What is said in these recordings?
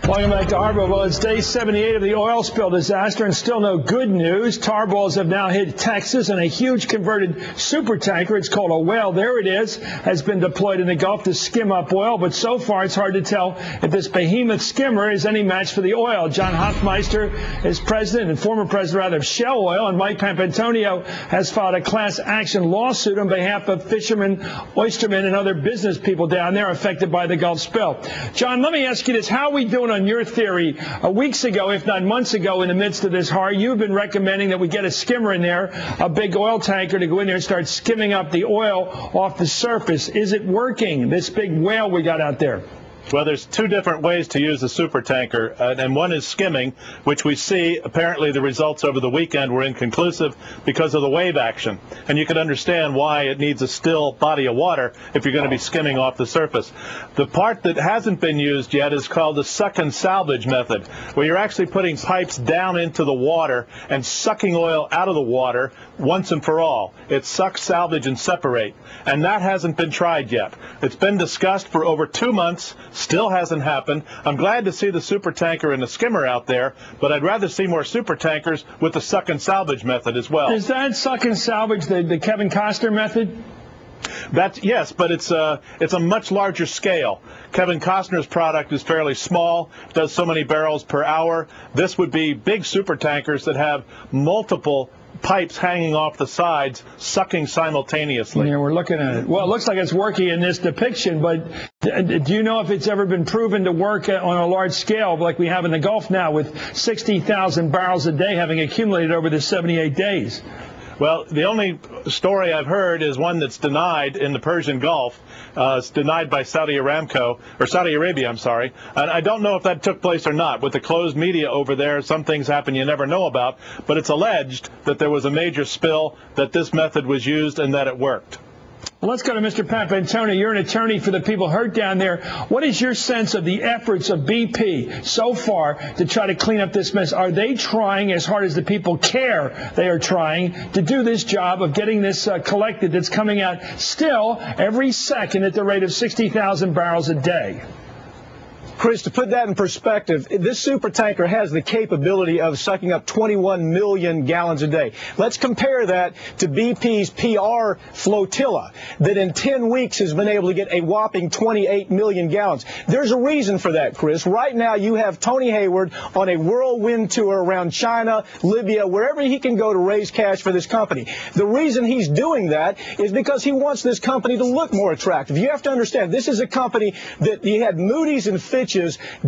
Welcome back to Hardball. Well, it's day 78 of the oil spill disaster, and still no good news. Tar balls have now hit Texas, and a huge converted super tanker, it's called a whale, there it is, has been deployed in the Gulf to skim up oil. But so far, it's hard to tell if this behemoth skimmer is any match for the oil. John Hofmeister is president and former president, rather, of Shell Oil, and Mike Papantonio has filed a class action lawsuit on behalf of fishermen, oystermen, and other business people down there affected by the Gulf spill. John, let me ask you this. How are we doing on your theory? Weeks ago, if not months ago, in the midst of this horror, you've been recommending that we get a skimmer in there, a big oil tanker, to go in there and start skimming up the oil off the surface. Is it working, this big whale we got out there? Well, there's two different ways to use a super tanker, and one is skimming, which we see apparently the results over the weekend were inconclusive because of the wave action. And you can understand why it needs a still body of water if you're going to be skimming off the surface. The part that hasn't been used yet is called the suck and salvage method, where you're actually putting pipes down into the water and sucking oil out of the water once and for all. It's suck, salvage, and separate. And that hasn't been tried yet. It's been discussed for over 2 months. Still hasn't happened. I'm glad to see the super tanker and the skimmer out there, but I'd rather see more super tankers with the suck and salvage method as well. Is that suck and salvage the Kevin Costner method? Yes, but it's a much larger scale. Kevin Costner's product is fairly small, does so many barrels per hour. This would be big super tankers that have multiple pipes hanging off the sides, sucking simultaneously. Yeah, we're looking at it. Well, it looks like it's working in this depiction, but do you know if it's ever been proven to work on a large scale like we have in the Gulf now, with 60,000 barrels a day having accumulated over the 78 days? Well, the only story I've heard is one that's denied in the Persian Gulf. It's denied by Saudi Arabia, I'm sorry. And I don't know if that took place or not. With the closed media over there, some things happen you never know about. But it's alleged that there was a major spill, that this method was used, and that it worked. Well, let's go to Mr. Papantonio. You're an attorney for the people hurt down there. What is your sense of the efforts of BP so far to try to clean up this mess? Are they trying as hard as the people care they are trying to do this job of getting this collected that's coming out still every second at the rate of 60,000 barrels a day? Chris, to put that in perspective, this super tanker has the capability of sucking up 21 million gallons a day. Let's compare that to BP's PR flotilla that in 10 weeks has been able to get a whopping 28 million gallons. There's a reason for that, Chris. Right now you have Tony Hayward on a whirlwind tour around China, Libya, wherever he can go to raise cash for this company. The reason he's doing that is because he wants this company to look more attractive. You have to understand, this is a company that you had Moody's and Fitch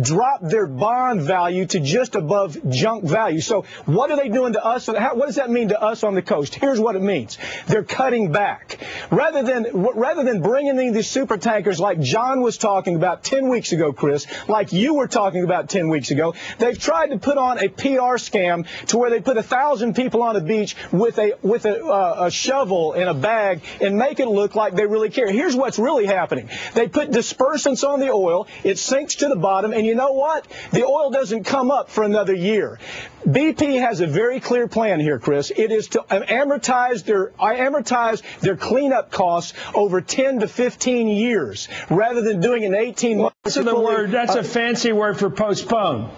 drop their bond value to just above junk value. So what are they doing to us? What does that mean to us on the coast? Here's what it means. They're cutting back. Rather than bringing in these super tankers like John was talking about 10 weeks ago, Chris, like you were talking about 10 weeks ago, they've tried to put on a PR scam to where they put 1,000 people on a beach with a shovel in a bag and make it look like they really care. Here's what's really happening. They put dispersants on the oil. It sinks to the bottom, and you know what? The oil doesn't come up for another year. BP has a very clear plan here, Chris. It is to amortize their cleanup costs over 10 to 15 years, rather than doing it in 18 months. That's a fancy word for postpone.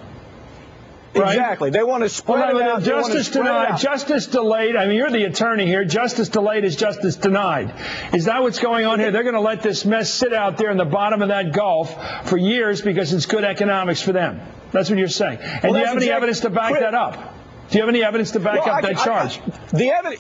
Right? Exactly. They want to spread it out. Justice denied. Justice delayed. I mean, you're the attorney here. Justice delayed is justice denied. Is that what's going on here? They're going to let this mess sit out there in the bottom of that Gulf for years because it's good economics for them. That's what you're saying. And do you have any evidence to back that up? Do you have any evidence to back up that charge?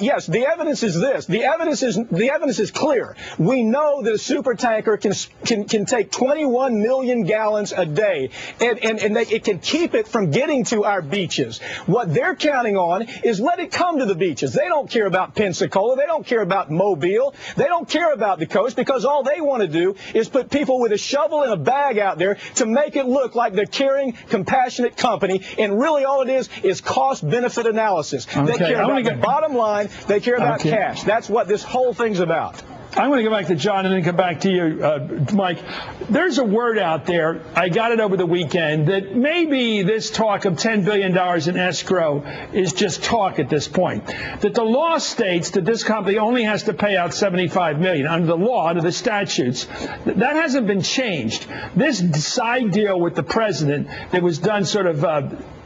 Yes, the evidence is this. The evidence is clear. We know that a super tanker can take 21 million gallons a day, and it can keep it from getting to our beaches. What they're counting on is let it come to the beaches. They don't care about Pensacola. They don't care about Mobile. They don't care about the coast, because all they want to do is put people with a shovel and a bag out there to make it look like they're caring, compassionate company, and really all it is cost-benefit analysis. They care about the bottom line. They care about cash. That's what this whole thing's about. I'm going to go back to John and then come back to you, Mike. There's a word out there, I got it over the weekend, that maybe this talk of $10 billion in escrow is just talk at this point. That the law states that this company only has to pay out $75 million under the law, under the statutes. That hasn't been changed. This side deal with the president that was done sort of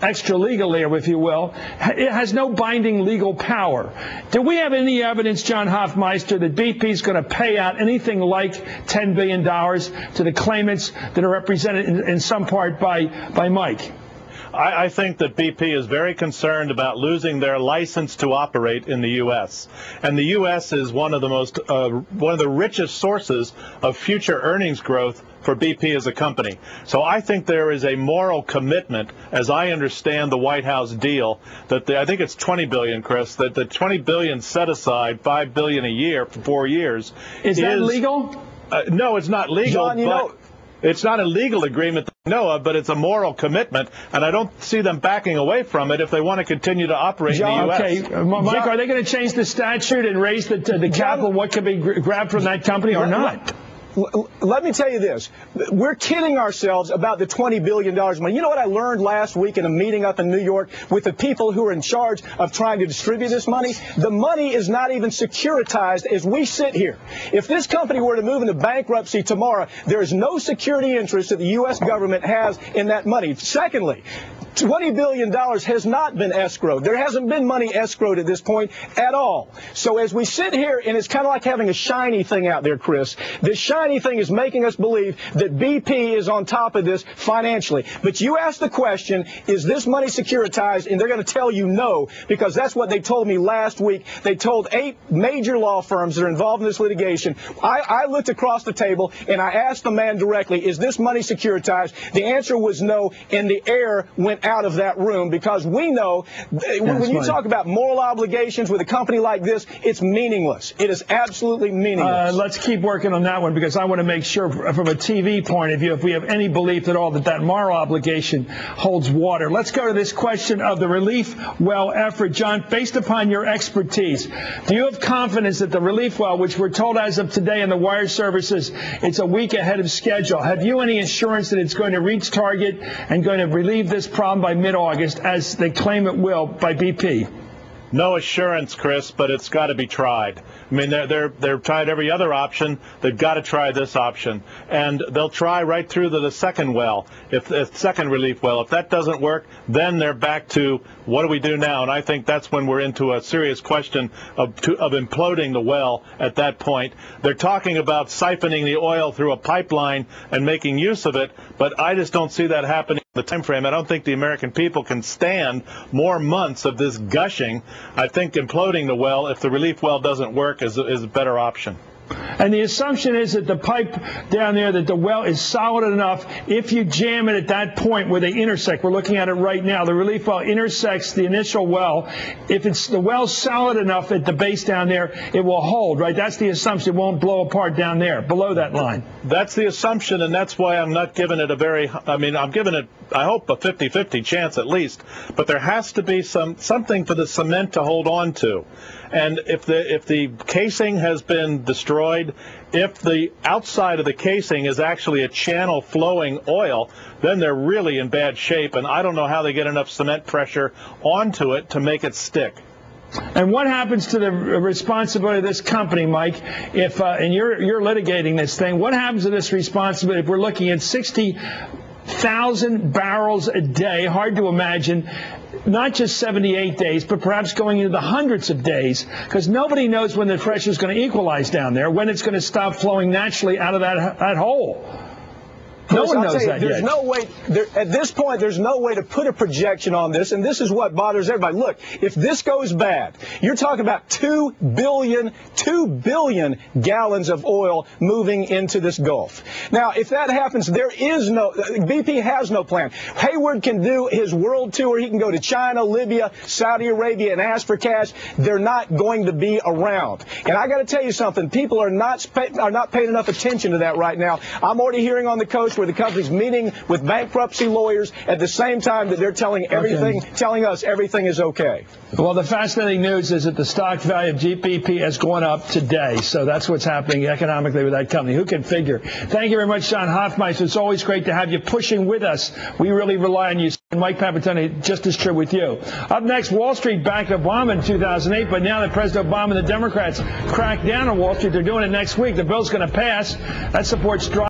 extra legally, if you will, it has no binding legal power. Do we have any evidence, John Hofmeister, that BP is going to pay out anything like $10 billion to the claimants that are represented in some part by Mike? I think that BP is very concerned about losing their license to operate in the U.S. And the U.S. is one of the richest sources of future earnings growth for BP as a company. So I think there is a moral commitment, as I understand the White House deal, that I think it's $20 billion, Chris, that the $20 billion set aside, $5 billion a year for 4 years. Is that legal? No, it's not legal. John, it's not a legal agreement that I know of, but it's a moral commitment, and I don't see them backing away from it if they want to continue to operate in the U.S. Okay, Mike, are they going to change the statute and raise the capital, what can be grabbed from that company or not? Let me tell you this. We're kidding ourselves about the $20 billion money. You know what I learned last week in a meeting up in New York with the people who are in charge of trying to distribute this money? The money is not even securitized as we sit here. If this company were to move into bankruptcy tomorrow, there is no security interest that the U.S. government has in that money. Secondly, $20 billion has not been escrowed. There hasn't been money escrowed at this point at all. So as we sit here, and it's kind of like having a shiny thing out there, Chris, this shiny thing is making us believe that BP is on top of this financially. But you ask the question, is this money securitized? And they're going to tell you no, because that's what they told me last week. They told 8 major law firms that are involved in this litigation. I looked across the table, and I asked the man directly, is this money securitized? The answer was no, and the air went out of that room, because we know when you talk about moral obligations with a company like this, it's meaningless. It is absolutely meaningless. Let's keep working on that one, because I want to make sure from a TV point of view if we have any belief at all that moral obligation holds water. Let's go to this question of the relief well effort. John, based upon your expertise, do you have confidence that the relief well, which we're told as of today in the wire services, it's a week ahead of schedule, have you any assurance that it's going to reach target and going to relieve this problem by mid-August, as they claim it will by BP? No assurance, Chris, but it's got to be tried. I mean, they're tried every other option. They've got to try this option, and they'll try right through to the second well, if the second relief well. If that doesn't work, then they're back to what do we do now? And I think that's when we're into a serious question of imploding the well. At that point, they're talking about siphoning the oil through a pipeline and making use of it, but I just don't see that happening in the time frame. I don't think the American people can stand more months of this gushing. I think imploding the well, if the relief well doesn't work, is a better option. And the assumption is that the pipe down there, that the well is solid enough, if you jam it at that point where they intersect, we're looking at it right now, the relief well intersects the initial well. If the well's solid enough at the base down there, it will hold, right? That's the assumption. It won't blow apart down there, below that line. That's the assumption, and that's why I'm not giving it I'm giving it, I hope, a 50-50 chance at least. But there has to be something for the cement to hold on to. And if the casing has been destroyed, if the outside of the casing is actually a channel flowing oil, then they're really in bad shape. And I don't know how they get enough cement pressure onto it to make it stick. And what happens to the responsibility of this company, Mike, if and you're litigating this thing, what happens to this responsibility if we're looking at 60,000 barrels a day? Hard to imagine. Not just 78 days, but perhaps going into the hundreds of days, because nobody knows when the pressure is going to equalize down there, when it's going to stop flowing naturally out of that hole. No one knows that yet. No way, at this point, there's no way to put a projection on this, and this is what bothers everybody. Look, if this goes bad, you're talking about 2 billion gallons of oil moving into this Gulf. Now, if that happens, BP has no plan. Hayward can do his world tour. He can go to China, Libya, Saudi Arabia, and ask for cash. They're not going to be around. And I got to tell you something. People are not paying enough attention to that right now. I'm already hearing on the coast course, where the company's meeting with bankruptcy lawyers at the same time that they're telling us everything is okay. Well, the fascinating news is that the stock value of GPP has gone up today. So that's what's happening economically with that company. Who can figure? Thank you very much, John Hofmeister. It's always great to have you pushing with us. We really rely on you. And Mike Papatoni, just as true with you. Up next, Wall Street backed Obama in 2008, but now that President Obama and the Democrats crack down on Wall Street, they're doing it next week. The bill's going to pass. That supports